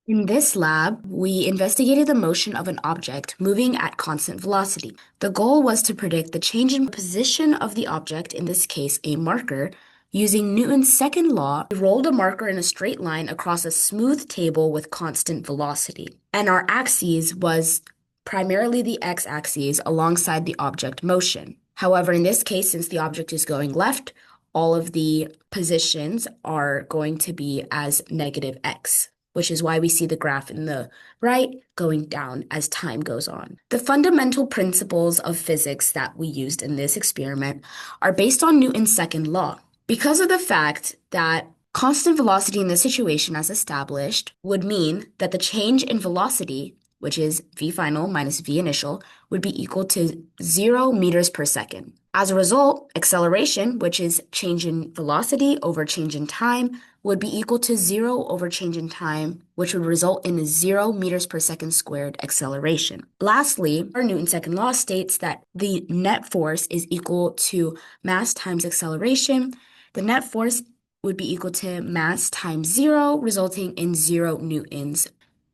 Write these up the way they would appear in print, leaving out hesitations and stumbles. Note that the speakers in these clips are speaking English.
In this lab, we investigated the motion of an object moving at constant velocity. The goal was to predict the change in position of the object, in this case, a marker. Using Newton's second law, we rolled a marker in a straight line across a smooth table with constant velocity. And our axis was primarily the x-axis alongside the object motion. However, in this case, since the object is going left, all of the positions are going to be as negative x, which is why we see the graph in the right going down as time goes on. The fundamental principles of physics that we used in this experiment are based on Newton's second law. Because of the fact that constant velocity in this situation, as established, would mean that the change in velocity, which is v final minus v initial, would be equal to 0 meters per second. As a result, acceleration, which is change in velocity over change in time, would be equal to 0 over change in time, which would result in a 0 meters per second squared acceleration. Lastly, our Newton's second law states that the net force is equal to mass times acceleration. The net force would be equal to mass times 0, resulting in 0 newtons,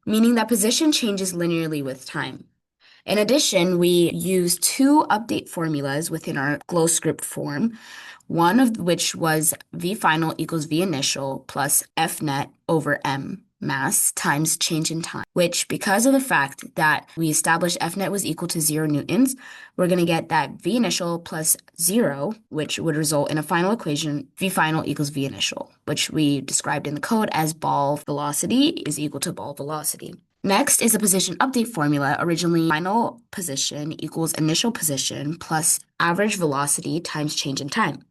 meaning that position changes linearly with time. In addition, we use two update formulas within our glow script form, one of which was V final equals V initial plus F net over M mass times change in time, which, because of the fact that we established F net was equal to 0 newtons, we're going to get that V initial plus 0, which would result in a final equation, V final equals V initial, which we described in the code as ball velocity is equal to ball velocity. Next is a position update formula. Originally, final position equals initial position plus average velocity times change in time.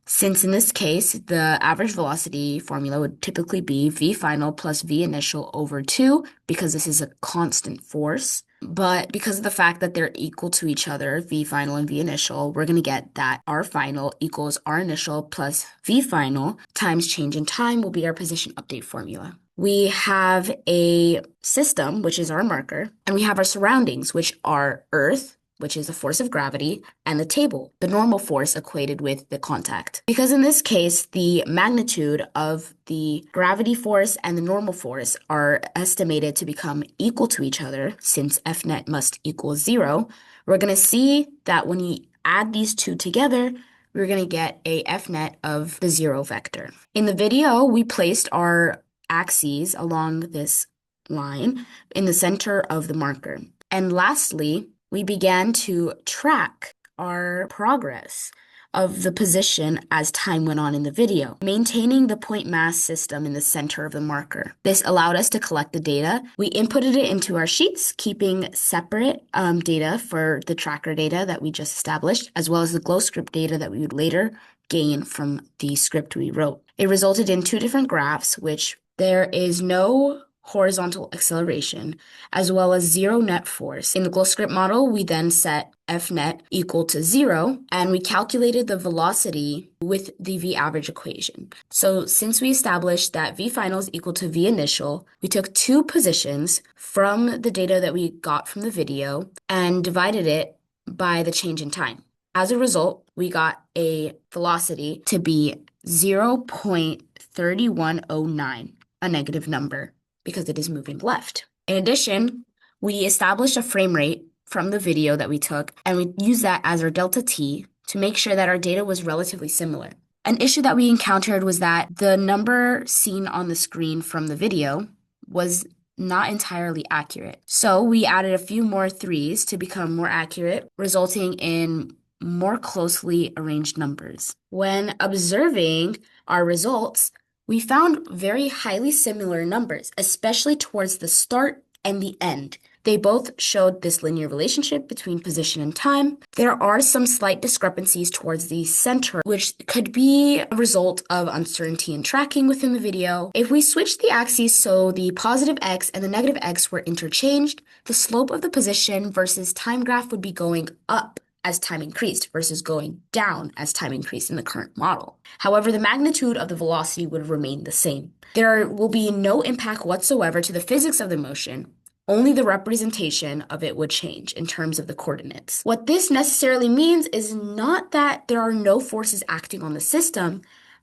Since in this case, the average velocity formula would typically be V final plus V initial over 2, because this is a constant force. But because of the fact that they're equal to each other, V final and V initial, we're going to get that R final equals R initial plus V final times change in time will be our position update formula. We have a system, which is our marker, and we have our surroundings, which are Earth, which is the force of gravity, and the table, the normal force equated with the contact. Because in this case, the magnitude of the gravity force and the normal force are estimated to become equal to each other, since F net must equal 0, we're going to see that when you add these two together, we're going to get a F net of the 0 vector. In the video, we placed our axes along this line in the center of the marker. And lastly, we began to track our progress of the position as time went on in the video, maintaining the point mass system in the center of the marker. This allowed us to collect the data. We inputted it into our sheets, keeping separate data for the tracker data that we just established, as well as the glow script data that we would later gain from the script we wrote. It resulted in two different graphs, which there is no horizontal acceleration, as well as 0 net force. In the glow script model, we then set F net equal to 0, and we calculated the velocity with the V average equation. So since we established that V final is equal to V initial, we took two positions from the data that we got from the video and divided it by the change in time. As a result, we got a velocity to be 0.3109, a negative number, because it is moving left. In addition, we established a frame rate from the video that we took, and we used that as our delta t to make sure that our data was relatively similar. An issue that we encountered was that the number seen on the screen from the video was not entirely accurate. So we added a few more threes to become more accurate, resulting in more closely arranged numbers. When observing our results, we found very highly similar numbers, especially towards the start and the end. They both showed this linear relationship between position and time. There are some slight discrepancies towards the center, which could be a result of uncertainty in tracking within the video. If we switch the axes so the positive x and the negative x were interchanged, the slope of the position versus time graph would be going up as time increased versus going down as time increased in the current model. However, the magnitude of the velocity would remain the same. There will be no impact whatsoever to the physics of the motion. Only the representation of it would change in terms of the coordinates. What this necessarily means is not that there are no forces acting on the system,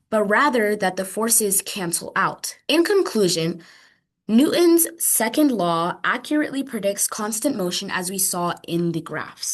but rather that the forces cancel out. In conclusion, Newton's second law accurately predicts constant motion as we saw in the graphs.